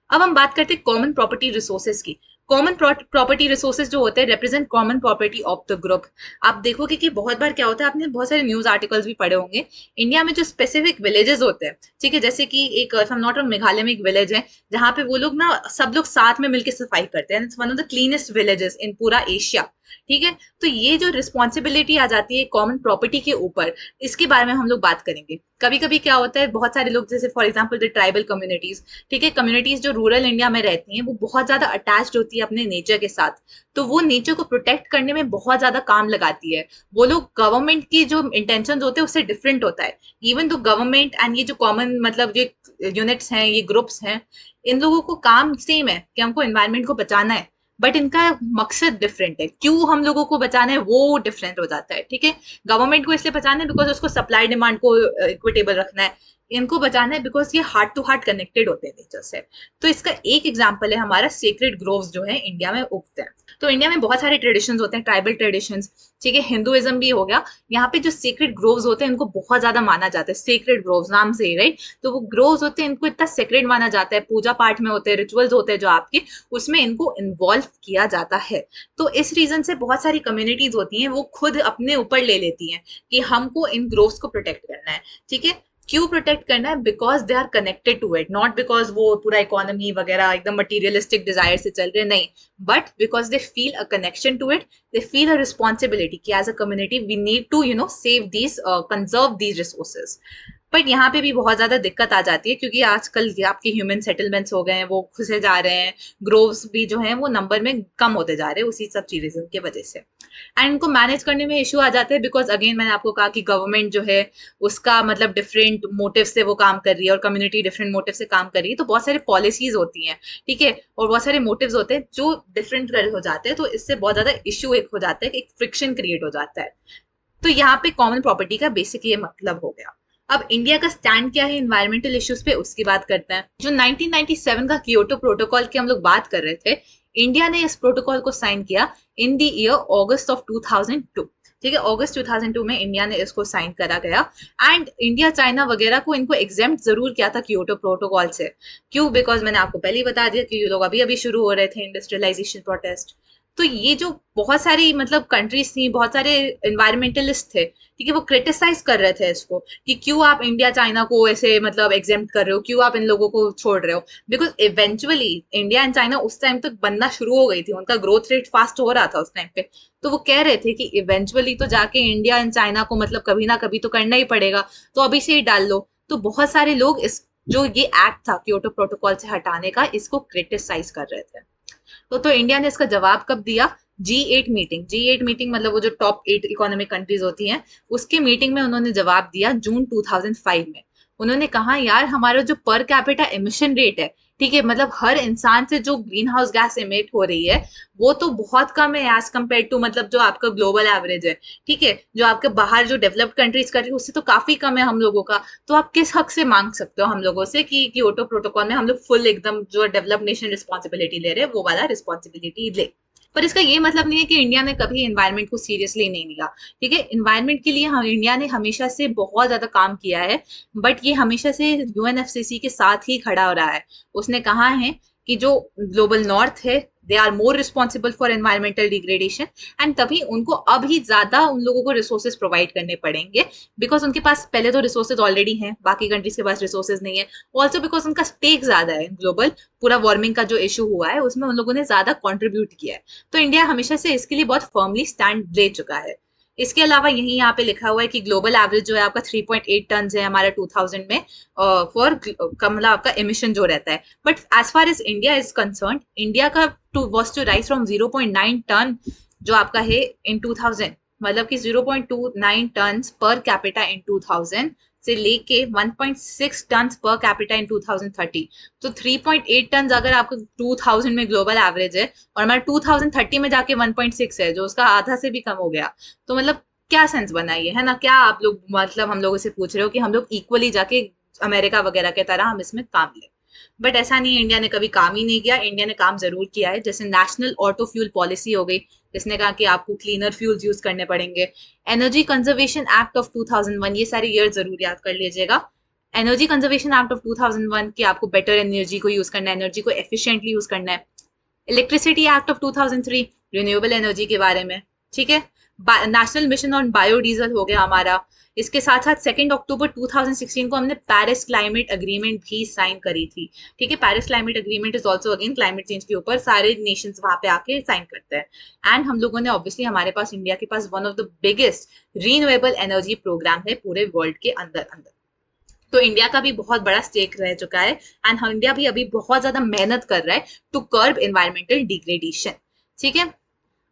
अब हम बात करते हैं कॉमन प्रॉपर्टी रिसोर्सेज की। कॉमन प्रॉपर्टी रिसोर्सेज जो होते हैं represent common property of the group. आप देखोगे कि बहुत बार क्या होता है, आपने बहुत सारे न्यूज आर्टिकल्स भी पढ़े होंगे, इंडिया में जो स्पेसिफिक विलेजेस होते हैं, ठीक है, जैसे कि एक नॉट मेघालय में एक विलेज है जहाँ पे वो लोग ना सब लोग साथ में मिलकर सफाई करते हैं, it's one of the cleanest villages in पूरा एशिया, ठीक है। तो ये जो रिस्पॉन्सिबिलिटी आ जाती है कॉमन प्रॉपर्टी के ऊपर, इसके बारे में हम लोग बात करेंगे। कभी कभी क्या होता है, बहुत सारे लोग जैसे for example the tribal communities, ठीक है, कम्युनिटीज जो रूरल इंडिया में रहती हैं वो बहुत ज्यादा अटैच्ड होती है अपने नेचर के साथ, तो वो नेचर को प्रोटेक्ट करने में बहुत ज्यादा काम लगाती है। वो लोग गवर्नमेंट की जो इंटेंशन होते हैं उससे डिफरेंट होता है, इवन तो गवर्नमेंट एंड ये जो कॉमन मतलब ये यूनिट्स हैं, ये ग्रुप्स हैं, इन लोगों को काम सेम है कि हमको एनवायरमेंट को बचाना है, बट इनका मकसद डिफरेंट है। क्यों हम लोगों को बचाना है वो डिफरेंट हो जाता है, ठीक है। गवर्नमेंट को इसलिए बचाना है बिकॉज उसको सप्लाई डिमांड को इक्विटेबल रखना है, इनको बचाना है बिकॉज ये हार्ट टू हार्ट कनेक्टेड होते हैं नेचर से। तो इसका एक एग्जाम्पल है हमारा सेक्रेड ग्रोव्स जो है इंडिया में उगते हैं। तो इंडिया में बहुत सारे ट्रेडिशंस होते हैं, ट्राइबल ट्रेडिशंस, ठीक है, हिंदुइज्म भी हो गया। यहाँ पे जो सेक्रेड ग्रोव्स होते हैं इनको बहुत ज्यादा माना जाता है, सेक्रेड ग्रोव्स नाम से ही, राइट। तो वो ग्रोव्स होते हैं, इनको इतना सेक्रेड माना जाता है, पूजा पाठ में होते हैं, रिचुअल्स होते हैं जो आपके, उसमें इनको इन्वॉल्व किया जाता है। तो इस रीजन से बहुत सारी कम्युनिटीज होती हैं वो खुद अपने ऊपर ले लेती हैं कि हमको इन ग्रोव्स को प्रोटेक्ट करना है, ठीक है। क्यों प्रोटेक्ट करना है? Because they are connected to it, not because वो पूरा इकोनॉमी वगैरह एकदम मटीरियलिस्टिक डिजायर से चल रहे, नहीं, but because they feel a connection to it, they feel a responsibility कि as a community we need to save these, conserve these resources. But यहाँ पे भी बहुत ज्यादा दिक्कत आ जाती है क्योंकि आजकल आपके ह्यूमन सेटलमेंट्स हो गए हैं, वो घुसे जा रहे हैं, ग्रोव्स भी जो है वो नंबर में कम होते जा रहे हैं उसी सब चीजें की वजह से। एंड इनको मैनेज करने में इशू आ जाते हैं बिकॉज अगेन मैंने आपको कहा कि गवर्नमेंट जो है उसका मतलब डिफरेंट मोटिव से वो काम कर रही है और कम्युनिटी डिफरेंट मोटिव से काम कर रही है, तो बहुत सारी पॉलिसीज होती हैं, ठीक है, और बहुत सारे मोटिव्स होते हैं जो डिफरेंट हो जाते हैं, तो इससे बहुत ज्यादा इशू एक हो जाता है, एक फ्रिक्शन क्रिएट हो जाता है। तो यहाँ पे कॉमन प्रॉपर्टी का बेसिक ये मतलब हो गया। अब इंडिया का स्टैंड क्या है इन्वायरमेंटल इश्यूज पे, उसकी बात करते हैं। जो 1997 का कियोटो प्रोटोकॉल की हम लोग बात कर रहे थे, इंडिया ने इस प्रोटोकॉल को साइन किया in the year August of 2002, ठीक है, अगस्त 2002 में इंडिया ने इसको साइन करा गया। एंड इंडिया चाइना वगैरह को इनको एग्जेम्प्ट जरूर किया था कियोटो प्रोटोकॉल से। क्यों? बिकॉज मैंने आपको पहले ही बता दिया कि ये लोग अभी अभी शुरू हो रहे थे इंडस्ट्रियलाइजेशन प्रोटेस्ट। तो ये जो बहुत सारी मतलब कंट्रीज थी, बहुत सारे इन्वायरमेंटलिस्ट थे, ठीक है, वो क्रिटिसाइज कर रहे थे इसको कि क्यों आप इंडिया चाइना को ऐसे मतलब एग्जेम्प्ट कर रहे हो, क्यों आप इन लोगों को छोड़ रहे हो। Because eventually India and China उस टाइम तक बनना शुरू हो गई थी, उनका ग्रोथ रेट फास्ट हो रहा था उस टाइम पे। तो वो कह रहे थे कि इवेंचुअली तो जाके इंडिया एंड चाइना को मतलब कभी ना कभी तो करना ही पड़ेगा, तो अभी से ही डाल लो। तो बहुत सारे लोग इस जो ये एक्ट था क्योटो प्रोटोकॉल से हटाने का, इसको क्रिटिसाइज कर रहे थे। तो इंडिया ने इसका जवाब कब दिया? जी8 मीटिंग मतलब वो जो टॉप 8 इकोनॉमिक कंट्रीज होती हैं, उसके मीटिंग में उन्होंने जवाब दिया जून 2005 में। उन्होंने कहा यार हमारा जो पर कैपिटा एमिशन रेट है, ठीक है, मतलब हर इंसान से जो ग्रीन हाउस गैस एमिट हो रही है वो तो बहुत कम है एज कम्पेयर टू मतलब जो आपका ग्लोबल एवरेज है, ठीक है, जो आपके बाहर जो डेवलप्ड कंट्रीज कर रही है उससे तो काफी कम है हम लोगों का। तो आप किस हक से मांग सकते हो हम लोगों से कि क्योटो प्रोटोकॉल में हम लोग फुल एकदम जो डेवलप्ड नेशन रिस्पॉन्सिबिलिटी ले रहे हैं वो वाला रिस्पॉन्सिबिलिटी ले। पर इसका ये मतलब नहीं है कि इंडिया ने कभी एनवायरनमेंट को सीरियसली नहीं लिया, ठीक है, एनवायरनमेंट के लिए हम इंडिया ने हमेशा से बहुत ज्यादा काम किया है। बट ये हमेशा से यूएनएफसीसी के साथ ही खड़ा हो रहा है। उसने कहा है कि जो ग्लोबल नॉर्थ है they are more responsible for environmental degradation, and तभी उनको अभी ज्यादा उन लोगों को रिसोर्सेज प्रोवाइड करने पड़ेंगे बिकॉज उनके पास पहले तो रिसोर्सेज ऑलरेडी हैं, बाकी कंट्रीज के पास रिसोर्सेज नहीं है। ऑल्सो बिकॉज उनका स्टेक ज्यादा है ग्लोबल, पूरा वार्मिंग का जो इशू हुआ है उसमें उन लोगों ने ज्यादा कॉन्ट्रीब्यूट किया है। तो इंडिया हमेशा से इसके लिए बहुत फर्मली स्टैंड ले चुका है। इसके अलावा यही यहाँ पे लिखा हुआ है कि ग्लोबल एवरेज जो है आपका 3.8 टन है हमारा 2000 में फॉर मतलब आपका एमिशन जो रहता है। But as far as India is concerned, India का was to rise from 0.9 ton जो आपका है इन 2000, मतलब कि 0.29 टन पर कैपिटा इन 2000 से लेके 1.6 टन पर कैपिटा इन 2030। तो 3.8 टन अगर आपका 2000 में ग्लोबल एवरेज है और हमारा 2030 में जाके 1.6 है, जो उसका आधा से भी कम हो गया, तो मतलब क्या सेंस बना ये, है ना? क्या आप लोग मतलब हम लोगों से पूछ रहे हो कि हम लोग इक्वली जाके अमेरिका वगैरह के तरह हम इसमें काम लें? बट ऐसा नहीं है, इंडिया ने कभी काम ही नहीं किया। इंडिया ने काम जरूर किया है, जैसे नेशनल ऑटो फ्यूल पॉलिसी हो गई, जिसने कहा कि आपको क्लीनर फ्यूल्स यूज करने पड़ेंगे। एनर्जी कंजर्वेशन एक्ट ऑफ 2001, ये सारे ईयर जरूर याद कर लीजिएगा। एनर्जी कंजर्वेशन एक्ट ऑफ 2001 की आपको बेटर एनर्जी को यूज करना है, एनर्जी को एफिशिएंटली यूज करना है। Electricity act of 2003, renewable energy के बारे में, ठीक है। नेशनल मिशन ऑन बायोडीजल हो गया हमारा। इसके साथ साथ 2 अक्टूबर 2016 को हमने पेरिस क्लाइमेट अग्रीमेंट भी साइन करी थी, ठीक है। Paris climate agreement is also again climate change के ऊपर सारे नेशंस वहां पे आके साइन करते हैं। एंड हम लोगों ने ऑब्वियसली हमारे पास इंडिया के पास one of the biggest renewable energy program है पूरे वर्ल्ड के अंदर अंदर। तो इंडिया का भी बहुत बड़ा स्टेक रह चुका है एंड इंडिया भी अभी बहुत ज्यादा मेहनत कर रहा है टू कर्ब एनवायरमेंटल डिग्रेडेशन, ठीक है।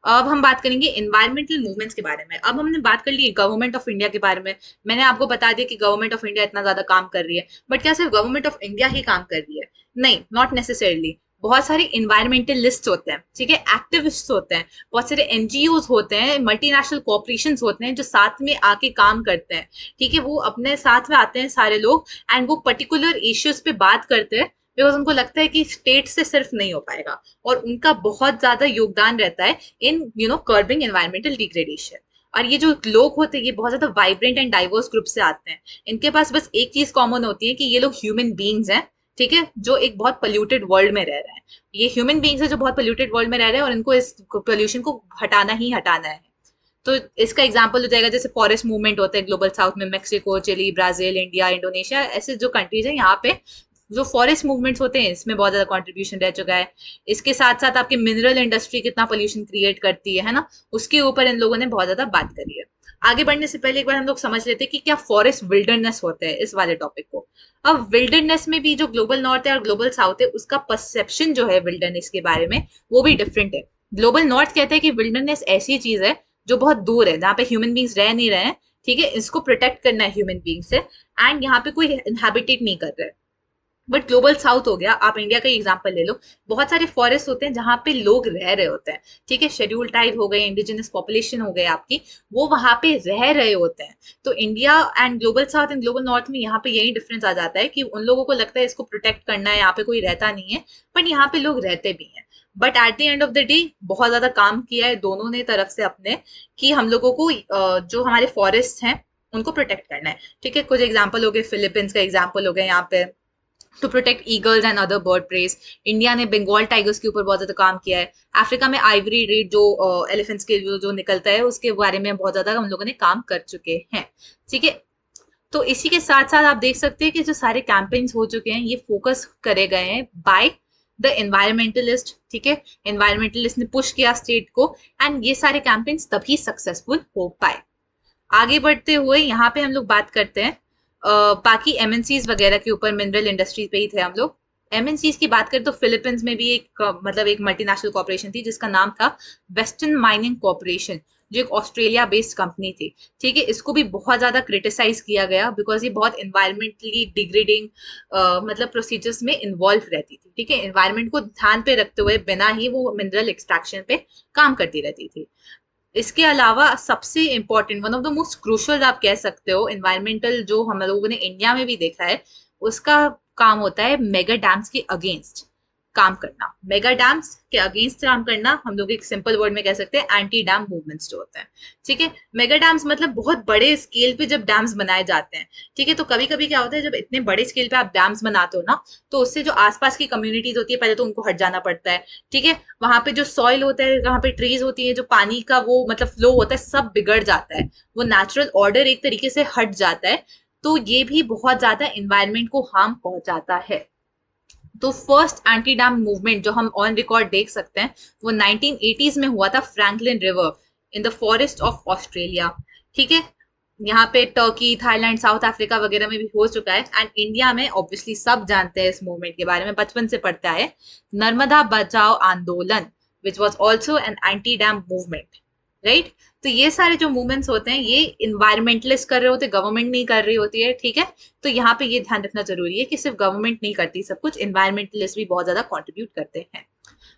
अब हम बात करेंगे एनवायरमेंटल मूवमेंट्स के बारे में। अब हमने बात कर ली गवर्नमेंट ऑफ इंडिया के बारे में। मैंने आपको बता दिया कि गवर्नमेंट ऑफ इंडिया इतना ज्यादा काम कर रही है, बट क्या सिर्फ गवर्नमेंट ऑफ इंडिया ही काम कर रही है? नहीं, नॉट नेसेसरली। बहुत सारे इन्वायरमेंटलिस्ट होते हैं, ठीक है, एक्टिविस्ट होते हैं, बहुत सारे एनजीओज होते हैं, मल्टीनेशनल कॉर्पोरेशंस होते हैं जो साथ में आके काम करते हैं, ठीक है, वो अपने साथ में आते हैं सारे लोग एंड वो पर्टिकुलर इश्यूज पे बात करते हैं बिकॉज उनको लगता है कि स्टेट से सिर्फ नहीं हो पाएगा और उनका बहुत ज्यादा योगदान रहता है इन कर्बिंग एनवायरमेंटल डिग्रेडेशन। और ये जो लोग होते हैं ये बहुत ज्यादा वाइब्रेंट एंड डाइवर्स ग्रुप से आते हैं। इनके पास बस एक चीज कॉमन होती है कि ये लोग ह्यूमन बींग्स हैं, ठीक है, जो एक बहुत पोल्यूटेड वर्ल्ड में रह रहे हैं। ये ह्यूमन बींग्स है जो बहुत पोल्यूटेड वर्ल्ड में रह रहे हैं और इनको इस पोल्यूशन को हटाना ही हटाना है। तो इसका एग्जांपल हो जाएगा जैसे फॉरेस्ट मूवमेंट होता है ग्लोबल साउथ में, Mexico, Chile, Brazil, India, Indonesia, ऐसे जो कंट्रीज है यहाँ पे जो फॉरेस्ट मूवमेंट्स होते हैं इसमें बहुत ज्यादा कंट्रीब्यूशन रह चुका है। इसके साथ साथ आपकी मिनरल इंडस्ट्री कितना पोल्यूशन क्रिएट करती है ना, उसके ऊपर इन लोगों ने बहुत ज्यादा बात करी है। आगे बढ़ने से पहले एक बार हम लोग समझ लेते हैं कि क्या फॉरेस्ट विल्डरनेस होता है इस वाले टॉपिक को। अब विल्डरनेस में भी जो ग्लोबल नॉर्थ है और ग्लोबल साउथ है उसका परसेप्शन जो है विल्डरनेस के बारे में वो भी डिफरेंट है। ग्लोबल नॉर्थ कहता है कि विल्डरनेस ऐसी चीज है जो बहुत दूर है, जहाँ पे ह्यूमन बींग्स रह नहीं रहे हैं, ठीक है, इसको प्रोटेक्ट करना है ह्यूमन बींग से एंड यहाँ पे कोई इनहेबिटेट नहीं कर रहा है। बट ग्लोबल साउथ हो गया, आप इंडिया का एग्जांपल ले लो, बहुत सारे फॉरेस्ट होते हैं जहां पे लोग रह रहे होते हैं, ठीक है, शेड्यूल ट्राइब हो गए, इंडिजिनस पॉपुलेशन हो गए आपकी, वो वहां पे रह रहे होते हैं। तो India and global south and global north में यहाँ पे यही डिफरेंस आ जाता है कि उन लोगों को लगता है इसको प्रोटेक्ट करना है, यहाँ पे कोई रहता नहीं है, बट यहाँ पे लोग रहते भी हैं। But at the end of the day बहुत ज्यादा काम किया है दोनों ने तरफ से अपने, कि हम लोगों को जो हमारे फॉरेस्ट हैं उनको प्रोटेक्ट करना है, ठीक है। कुछ एग्जाम्पल हो गए, फिलीपींस का एग्जाम्पल हो गया यहाँ पे, to protect eagles and other bird preys. India ने बंगाल टाइगर्स के ऊपर बहुत ज्यादा काम किया है। अफ्रीका में आइवरी रेड जो एलिफेंट्स के जो निकलता है उसके बारे में बहुत ज्यादा हम लोगों ने काम कर चुके हैं, ठीक है। तो इसी के साथ साथ आप देख सकते हैं कि जो सारे कैंपेन्स हो चुके हैं ये फोकस करे गए हैं बाय द एनवायरमेंटलिस्ट, ठीक है, एनवायरमेंटलिस्ट ने पुश किया स्टेट को एंड ये सारे कैंपेन्स तभी सक्सेसफुल हो पाए। आगे बढ़ते हुए यहाँ पे हम लोग बात करते हैं बाकी एमएनसीज वगैरह के ऊपर, मिनरल इंडस्ट्री पे ही थे हम लोग। एमएनसीज की बात करें तो फिलीपींस में भी एक मतलब एक मल्टीनेशनल कॉर्पोरेशन थी जिसका नाम था वेस्टर्न माइनिंग कॉर्पोरेशन, जो एक ऑस्ट्रेलिया बेस्ड कंपनी थी, ठीक है। इसको भी बहुत ज्यादा क्रिटिसाइज किया गया बिकॉज ये बहुत इन्वायरमेंटली डिग्रेडिंग मतलब प्रोसीजर्स में इन्वॉल्व रहती थी, ठीक है, इन्वायरमेंट को ध्यान पे रखते हुए बिना ही वो मिनरल एक्सट्रैक्शन पे काम करती रहती थी। इसके अलावा सबसे important, one of the most crucial आप कह सकते हो एनवायरमेंटल जो हम लोगों ने इंडिया में भी देखा है, उसका काम होता है मेगा डैम्स के अगेंस्ट काम करना। मेगा डैम्स के अगेंस्ट काम करना हम लोग एक सिंपल वर्ड में कह सकते हैं एंटी डैम मूवमेंट्स जो होते हैं, ठीक है। मेगा डैम्स मतलब बहुत बड़े स्केल पे जब डैम्स बनाए जाते हैं, ठीक है। तो कभी कभी क्या होता है जब इतने बड़े स्केल पे आप डैम्स बनाते हो ना, तो उससे जो आसपास की कम्युनिटीज होती है पहले तो उनको हट जाना पड़ता है, ठीक है। वहां पे जो सॉइल होता है, वहां पे ट्रीज होती है, जो पानी का वो मतलब फ्लो होता है, सब बिगड़ जाता है, वो नेचुरल ऑर्डर एक तरीके से हट जाता है। तो ये भी बहुत ज्यादा इन्वायरमेंट को हार्म पहुंचाता है। तो फर्स्ट एंटी डैम मूवमेंट जो हम ऑन रिकॉर्ड देख सकते हैं वो 1980s में हुआ था, Franklin river in the forest of Australia, ठीक है। यहाँ पे टर्की, थाईलैंड, साउथ अफ्रीका वगैरह में भी हो चुका है एंड इंडिया में ऑब्वियसली सब जानते हैं इस मूवमेंट के बारे में, बचपन से पढ़ता है, नर्मदा बचाओ आंदोलन which was also an anti dam movement, right. तो ये सारे जो मूवमेंट्स होते हैं ये इन्वायरमेंटलिस्ट कर रहे होते हैं, गवर्नमेंट नहीं कर रही होती है, ठीक है। तो यहाँ पे ये ध्यान रखना जरूरी है कि सिर्फ गवर्नमेंट नहीं करती सब कुछ, इन्वायरमेंटलिस्ट भी बहुत ज्यादा कॉन्ट्रीब्यूट करते हैं।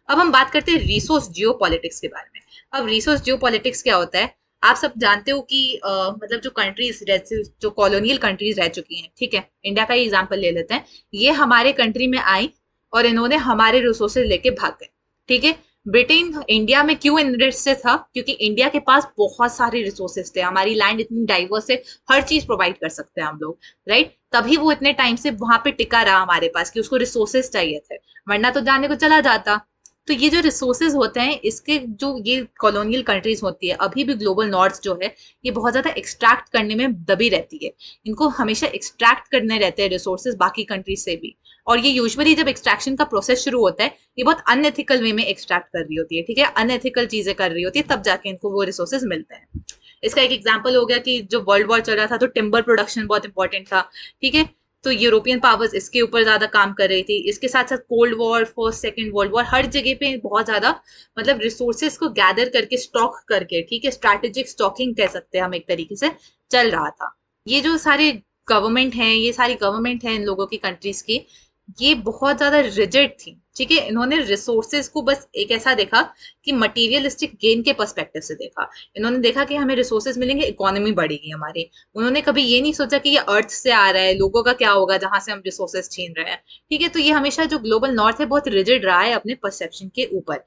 अब हम बात करते हैं रिसोर्स जियो पॉलिटिक्स के बारे में। अब रिसोर्स जियो पॉलिटिक्स क्या होता है, आप सब जानते हो कि मतलब जो कंट्रीज जो कॉलोनियल कंट्रीज रह चुकी हैं, ठीक है, इंडिया का ही एग्जाम्पल ले लेते हैं, ये हमारे कंट्री में आई और इन्होंने हमारे रिसोर्सेज लेके भाग गए, ठीक है। ब्रिटेन इंडिया में क्यों इंटरेस्टेड था, क्योंकि इंडिया के पास बहुत सारे रिसोर्सेज थे, हमारी लैंड इतनी डाइवर्स है, हर चीज प्रोवाइड कर सकते हैं हम लोग, राइट। तभी वो इतने टाइम से वहां पे टिका रहा हमारे पास कि उसको रिसोर्सेज चाहिए थे, वरना तो जाने को चला जाता। तो ये जो रिसोर्सेज होते हैं इसके जो ये कॉलोनियल कंट्रीज होती है, अभी भी ग्लोबल नॉर्थ जो है ये बहुत ज्यादा एक्सट्रैक्ट करने में दबी रहती है, इनको हमेशा एक्सट्रैक्ट करने रहते हैं रिसोर्सेज बाकी कंट्रीज से भी। और ये यूजुअली जब एक्सट्रैक्शन का प्रोसेस शुरू होता है ये बहुत अनएथिकल वे में एक्सट्रैक्ट कर रही होती है, ठीक है, अनएथिकल चीजें कर रही होती है, तब जाके इनको वो रिसोर्सेज मिलते हैं। इसका एक एग्जाम्पल हो गया कि जो वर्ल्ड वॉर चल रहा था तो टिम्बर प्रोडक्शन बहुत इंपॉर्टेंट था, ठीक है। तो यूरोपियन पावर्स इसके ऊपर ज्यादा काम कर रही थी। इसके साथ साथ cold war, first second world war, हर जगह पे बहुत ज्यादा मतलब रिसोर्सेज को गैदर करके स्टॉक करके, ठीक है, स्ट्रैटेजिक स्टॉकिंग कह सकते हैं हम एक तरीके से, चल रहा था। ये जो सारे गवर्नमेंट हैं, ये सारी गवर्नमेंट है इन लोगों की कंट्रीज की, ये बहुत ज्यादा रिजिड थी, ठीक है। इन्होंने रिसोर्सेज को बस एक ऐसा देखा कि मटेरियलिस्टिक गेन के पर्सपेक्टिव से देखा। इन्होंने देखा कि हमें रिसोर्सेज मिलेंगे, इकोनॉमी बढ़ेगी हमारी। उन्होंने कभी ये नहीं सोचा कि ये अर्थ से आ रहा है, लोगों का क्या होगा जहां से हम रिसोर्सेज छीन रहे हैं, ठीक है। तो ये हमेशा जो ग्लोबल नॉर्थ है बहुत रिजिड रहा है अपने परसेप्शन के ऊपर।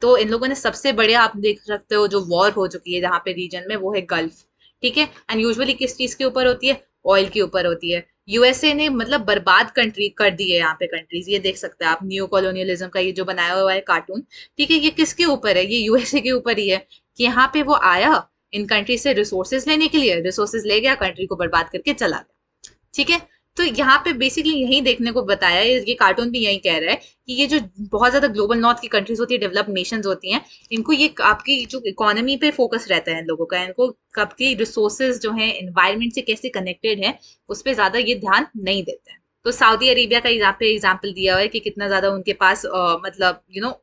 तो इन लोगों ने सबसे बड़े, आप देख सकते हो जो वॉर हो चुकी है जहाँ पे रीजन में, वो है गल्फ, ठीक है। एंड यूजुअली किस चीज के ऊपर होती है? ऑयल के ऊपर होती है। यूएसए ने मतलब बर्बाद कंट्री कर दी है यहाँ पे कंट्रीज, ये देख सकते हैं आप न्यू कॉलोनियलिज्म का ये जो बनाया हुआ है कार्टून, ठीक है। ये किसके ऊपर है? ये यूएसए के ऊपर ही है कि यहाँ पे वो आया इन कंट्री से रिसोर्सेज लेने के लिए, रिसोर्सेज ले गया, कंट्री को बर्बाद करके चला गया, ठीक है। तो यहाँ पे बेसिकली यही देखने को बताया है, ये कार्टून भी यही कह रहा है कि ये जो बहुत ज्यादा ग्लोबल नॉर्थ की कंट्रीज होती है, डेवलप्ड नेशंस होती हैं, इनको ये आपकी जो इकोनॉमी पे फोकस रहता है इन लोगों का, इनको आपकी रिसोर्सेज जो है एनवायरमेंट से कैसे कनेक्टेड है उस पर ज्यादा ये ध्यान नहीं देते हैं। तो सऊदी अरेबिया का यहाँ पे एग्जाम्पल दिया हुआ है कि कितना ज्यादा उनके पास मतलब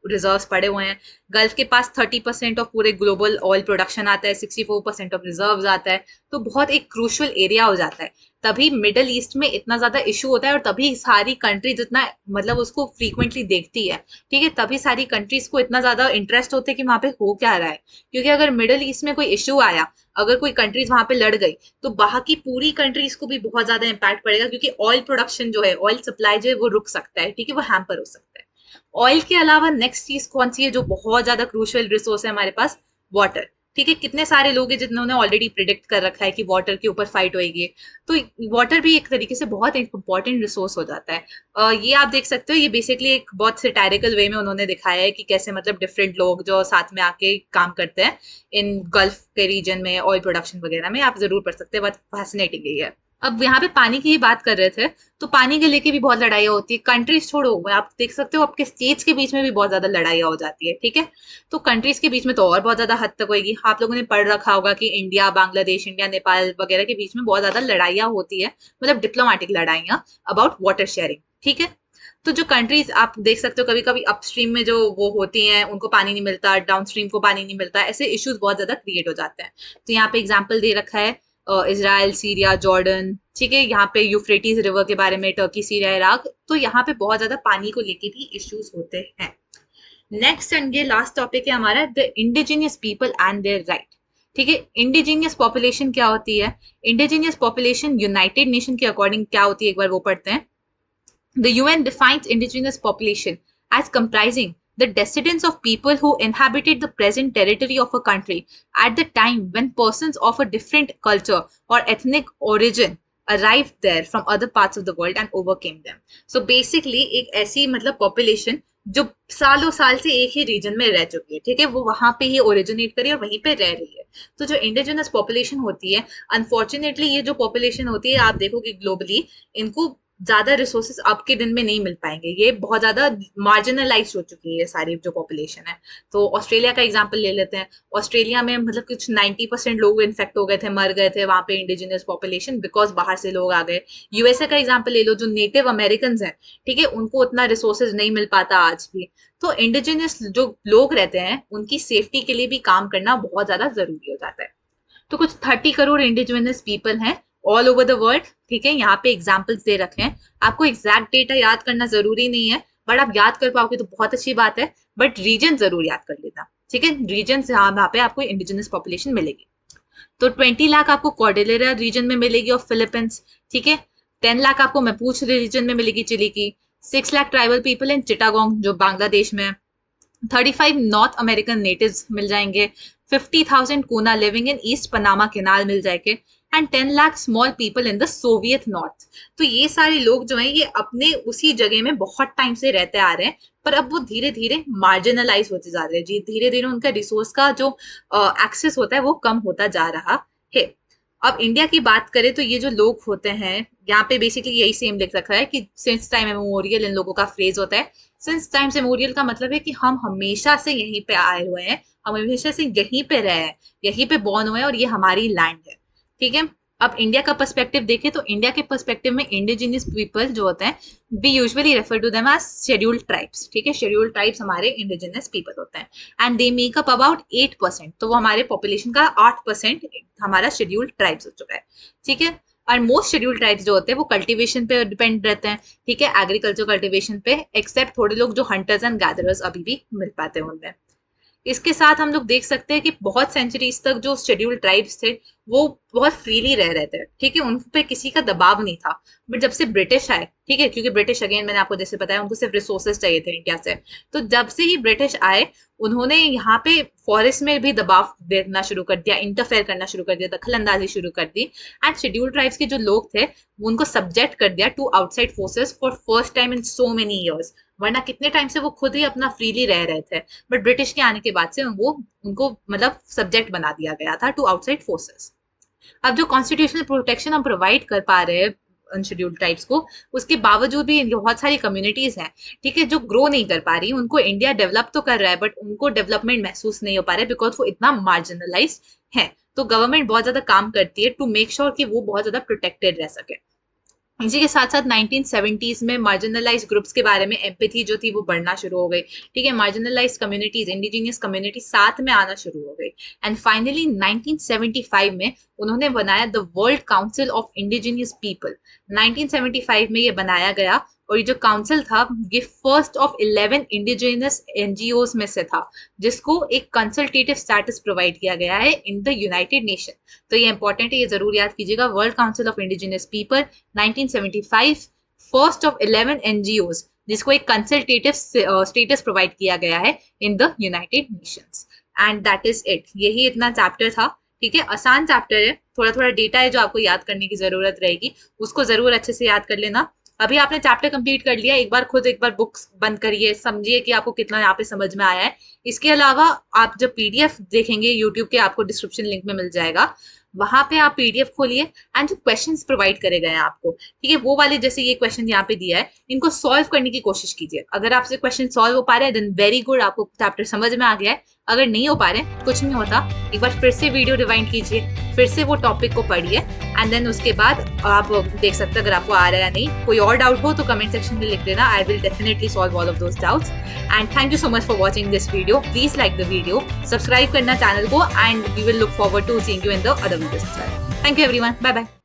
रिजर्व्स पड़े हुए हैं। गल्फ के पास 30% ऑफ पूरे ग्लोबल ऑयल प्रोडक्शन आता है, 64% ऑफ रिजर्व्स आता है। तो बहुत एक क्रूशियल एरिया हो जाता है। तभी मिडल ईस्ट में इतना ज्यादा इशू होता है और तभी सारी कंट्रीज इतना मतलब उसको फ्रीक्वेंटली देखती है, ठीक है। तभी सारी कंट्रीज को इतना ज्यादा इंटरेस्ट होता है कि वहां पे हो क्या रहा है। क्योंकि अगर मिडल ईस्ट में कोई इशू आया, अगर कोई कंट्रीज वहां पे लड़ गई, तो बाकी पूरी कंट्रीज को भी बहुत ज्यादा इंपैक्ट पड़ेगा, क्योंकि ऑयल प्रोडक्शन जो है, ऑयल सप्लाई जो है वो रुक सकता है, ठीक है, वो हैम्पर हो सकता है। ऑयल के अलावा नेक्स्ट चीज कौन सी है जो बहुत ज्यादा क्रूशियल रिसोर्स है हमारे पास? वाटर, ठीक है। कितने सारे लोग हैं जिन्होंने ऑलरेडी प्रिडिक्ट कर रखा है कि वाटर के ऊपर फाइट होएगी। तो वाटर भी एक तरीके से बहुत इंपॉर्टेंट रिसोर्स हो जाता है। ये आप देख सकते हो, ये बेसिकली एक बहुत सेटारिकल वे में उन्होंने दिखाया है कि कैसे मतलब डिफरेंट लोग जो साथ में आके काम करते हैं इन गल्फ के रीजन में ऑयल प्रोडक्शन वगैरह में, आप जरूर पढ़ सकते हैं, बहुत फैसिनेटिंग है। अब यहाँ पे पानी की ही बात कर रहे थे, तो पानी के लेके भी बहुत लड़ाइयाँ होती है। कंट्रीज छोड़ो, आप देख सकते हो आपके स्टेट्स के बीच में भी बहुत ज्यादा लड़ाइयाँ हो जाती है, ठीक है। तो कंट्रीज के बीच में तो और बहुत ज्यादा हद तक होगी। आप लोगों ने पढ़ रखा होगा कि इंडिया बांग्लादेश, इंडिया नेपाल वगैरह के बीच में बहुत ज्यादा लड़ाइयाँ होती है, मतलब डिप्लोमेटिक लड़ाइयाँ अबाउट वाटर शेयरिंग, ठीक है। तो जो कंट्रीज आप देख सकते हो, कभी कभी अपस्ट्रीम में जो वो होती हैं उनको पानी नहीं मिलता, डाउनस्ट्रीम को पानी नहीं मिलता, ऐसे इश्यूज बहुत ज्यादा क्रिएट हो जाते हैं। तो यहाँ पे एग्जाम्पल दे रखा है इजराइल, सीरिया, जॉर्डन, ठीक है। यहाँ पे यूफ्रेटिस रिवर के बारे में, टर्की, सीरिया, इराक। तो यहाँ पे बहुत ज्यादा पानी को लेके भी इश्यूज होते हैं। नेक्स्ट एंड ये लास्ट टॉपिक है हमारा, the indigenous people and their right, ठीक है। इंडिजिनियस पॉपुलेशन क्या होती है? इंडिजिनियस पॉपुलेशन यूनाइटेड नेशन के अकॉर्डिंग क्या होती है, एक बार वो पढ़ते हैं। The UN defines indigenous population as comprising the descendants of people who inhabited the present territory of a country at the time when persons of a different culture or ethnic origin arrived there from other parts of the world and overcame them. So basically एक ऐसी मतलब population जो सालों साल से एक ही reason में रह चुकी है, ठीक है, वो वहां पे ही ओरिजिनेट करी और वहीं पे रह रही है। तो जो इंडिजिनस पॉपुलेशन होती है, अनफॉर्चुनेटली ये जो पॉपुलेशन होती है आप देखोगे ग्लोबली, इनको ज्यादा रिसोर्सेस अब के दिन में नहीं मिल पाएंगे। ये बहुत ज्यादा मार्जिनलाइज हो चुकी है ये सारी जो पॉपुलेशन है। तो ऑस्ट्रेलिया का एग्जांपल ले लेते हैं। ऑस्ट्रेलिया में मतलब कुछ 90% लोग इन्फेक्ट हो गए थे, मर गए थे वहां पे इंडिजिनियस पॉपुलेशन, बिकॉज बाहर से लोग आ गए। यूएसए का एग्जाम्पल ले लो, जो नेटिव अमेरिकन हैं, ठीक है, उनको उतना रिसोर्सेज नहीं मिल पाता आज भी। तो इंडिजिनियस जो लोग रहते हैं उनकी सेफ्टी के लिए भी काम करना बहुत ज्यादा जरूरी हो जाता है। तो कुछ 30 करोड़ इंडिजिनियस पीपल हैं ऑल ओवर द वर्ल्ड, ठीक है। यहाँ पे एग्जाम्पल्स दे रखे हैं। आपको एग्जैक्ट डेटा याद करना जरूरी नहीं है, बट आप याद कर पाओगे तो बहुत अच्छी बात है। बट रीजन जरूर याद कर लेना, ठीक है। रीजन से यहाँ पे आपको इंडिजिनस पॉपुलेशन मिलेगी। तो 20 लाख आपको कॉर्डिलेरा रीजन में मिलेगी ऑफ फिलीपींस, ठीक है। 10 लाख आपको मैपूच रीजन में मिलेगी चिली की। 6 lakh tribal people in Chittagong जो बांग्लादेश में। 35 नॉर्थ अमेरिकन नेटिव्स मिल जाएंगे। 50,000 कूना living in east Panama canal मिल जाएंगे। And 10 lakh small people in the Soviet north. तो ये सारे लोग जो हैं ये अपने उसी जगह में बहुत टाइम से रहते आ रहे हैं, पर अब वो धीरे धीरे मार्जिनलाइज होते जा रहे हैं जी। धीरे धीरे उनका रिसोर्स का जो एक्सेस होता है वो कम होता जा रहा है। अब इंडिया की बात करें तो ये जो लोग होते हैं, यहाँ पे बेसिकली यही सेम लिख रखा है कि सिंस टाइम मेमोरियल इन लोगों का फ्रेज होता है। सिंस टाइम मेमोरियल का मतलब है कि हम हमेशा से यहीं पे आए हुए हैं, हम हमेशा से यहीं पे रहे हैं, यहीं पे बॉर्न हुए हैं और ये हमारी लैंड है, ठीक है। अब इंडिया का पर्सपेक्टिव देखें तो इंडिया के पर्सपेक्टिव में इंडिजिनियस पीपल जो होते हैं, we usually refer to them as scheduled tribes, ठीक है। शेड्यूल्ड ट्राइब्स हमारे इंडिजिनियस पीपल होते हैं and they make up about 8%। तो वो हमारे पॉपुलेशन का 8% हमारा शेड्यूल्ड ट्राइब्स हो चुका है, ठीक है। और मोस्ट शेड्यूल्ड ट्राइब्स जो होते हैं वो कल्टीवेशन पे डिपेंड रहते हैं, ठीक है, एग्रीकल्चर कल्टीवेशन पे, एक्सेप्ट थोड़े लोग जो हंटर्स एंड गैदरर्स अभी भी मिल पाते हैं उनमें। इसके साथ हम लोग देख सकते हैं कि बहुत सेंचुरीज तक जो शेड्यूल्ड ट्राइब्स थे वो बहुत फ्रीली रह रहे थे, ठीक है, उन पे किसी का दबाव नहीं था। बट जब से ब्रिटिश आए, ठीक है, क्योंकि ब्रिटिश अगेन मैंने आपको जैसे बताया उनको सिर्फ रिसोर्सेज चाहिए थे इंडिया से, तो जब से ही ब्रिटिश आए उन्होंने यहाँ पे फॉरेस्ट में भी दबाव देना शुरू कर दिया, इंटरफेयर करना शुरू कर दिया, दखल अंदाजी शुरू कर दी, एंड शेड्यूल्ड ट्राइब्स के जो लोग थे उनको सब्जेक्ट कर दिया to outside forces for first time in so many years. वरना कितने टाइम से वो खुद ही अपना फ्रीली रह रहे थे, बट ब्रिटिश के आने के बाद से वो उनको मतलब सब्जेक्ट बना दिया गया था टू आउटसाइड फोर्सेस। अब जो कॉन्स्टिट्यूशनल प्रोटेक्शन हम प्रोवाइड कर पा रहे हैं अनशेड्यूल्ड ट्राइब्स को, उसके बावजूद भी बहुत सारी कम्युनिटीज हैं, ठीक है, जो ग्रो नहीं कर पा रही, उनको इंडिया डेवलप तो कर रहा है बट उनको डेवलपमेंट महसूस नहीं हो पा रहा है बिकॉज वो इतना मार्जिनलाइज है। तो गवर्नमेंट बहुत ज्यादा काम करती है टू मेक श्योर कि वो बहुत ज्यादा प्रोटेक्टेड रह सके। इसी के साथ साथ 1970s में मार्जिनलाइज ग्रुप्स के बारे में एम्पैथी जो थी वो बढ़ना शुरू हो गई, ठीक है, मार्जिनलाइज कम्युनिटीज, इंडिजीनियस कम्युनिटी साथ में आना शुरू हो गई। एंड फाइनली 1975 में उन्होंने बनाया the world council of indigenous people. 1975 में ये बनाया गया और ये जो काउंसिल था ये फर्स्ट ऑफ 11 इंडिजिनियस एनजीओ में से था जिसको एक कंसल्टेटिव स्टेटस प्रोवाइड किया गया है इन द यूनाइटेड नेशन। तो ये इंपॉर्टेंट है, ये जरूर याद कीजिएगा, world council of indigenous people 1975, first of 11 NGO जिसको एक कंसल्टेटिव स्टेटस प्रोवाइड किया गया है in the United Nations. And that is it, यही इतना चैप्टर था, ठीक है, आसान चैप्टर है, थोड़ा थोड़ा डेटा है जो आपको याद करने की जरूरत रहेगी, उसको जरूर अच्छे से याद कर लेना। अभी आपने चैप्टर कंप्लीट कर लिया, एक बार खुद एक बार बुक्स बंद करिए, समझिए कि आपको कितना यहाँ पे समझ में आया है। इसके अलावा आप जब पीडीएफ देखेंगे यूट्यूब के, आपको डिस्क्रिप्शन लिंक में मिल जाएगा, वहां पे आप पीडीएफ खोलिए एंड जो क्वेश्चंस प्रोवाइड करे गए हैं आपको, ठीक है, वो वाले जैसे ये क्वेश्चन यहाँ पे दिया है इनको सॉल्व करने की कोशिश कीजिए। अगर आपसे क्वेश्चन सॉल्व हो पा रहे हैं देन वेरी गुड, आपको चैप्टर समझ में आ गया है। अगर नहीं हो पा रहे कुछ नहीं होता, एक बार फिर से वीडियो रिवाइंड कीजिए, फिर से वो टॉपिक को पढ़िए एंड देन उसके बाद आप देख सकते हैं अगर आपको आ रहा है या नहीं। कोई और डाउट हो तो कमेंट सेक्शन में लिख देना, I will definitely solve all of those doubts. And thank you so much for watching this video, please like the video, subscribe करना चैनल को and we will look forward to seeing you in the other videos. Thank you everyone, bye bye.